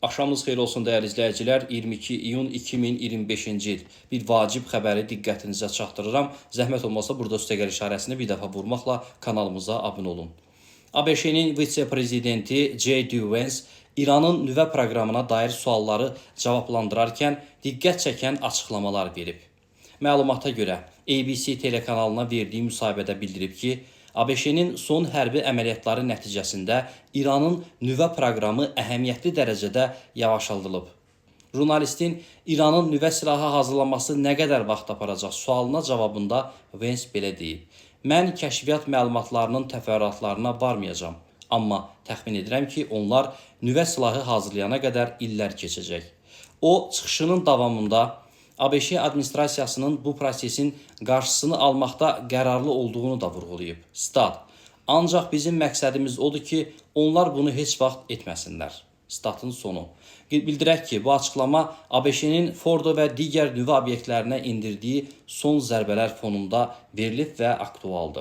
Axşamınız xeyir olsun dəyərli izləyicilər. 22 iyun 2025-ci il bir vacib xəbəri diqqətinizə çatdırıram. Zəhmət olmasa burada üstəgəl işarəsini bir dəfə vurmaqla kanalımıza abunə olun. ABŞ-nin vitse-prezidenti J.D. Vance İranın nüvə proqramına dair sualları cavablandırarkən diqqət çəkən açıqlamalar verib. Məlumata görə ABC telekanalına verdiyi müsahibədə bildirib ki, ABŞ-nin son hərbi əməliyyatları nəticəsində İranın nüvə proqramı əhəmiyyətli dərəcədə yavaşaldılıb. Jurnalistin İranın nüvə silahı hazırlanması nə qədər vaxt aparacaq sualına cavabında Vance belə deyib. Mən kəşfiyyat məlumatlarının təfərrüatlarına varmayacağam, amma təxmin edirəm ki, onlar nüvə silahı hazırlayana qədər illər keçəcək. O, çıxışının davamında ABŞ administrasiyasının bu prosesin qarşısını almaqda qərarlı olduğunu da vurğulayıb. Stat: Ancaq bizim məqsədimiz odur ki, onlar bunu heç vaxt etməsinlər. Statın sonu. Bildirək ki, bu açıqlama ABŞ-nin Fordo və digər nüvə obyektlərinə indirdiyi son zərbələr fonunda verilib və aktualdır.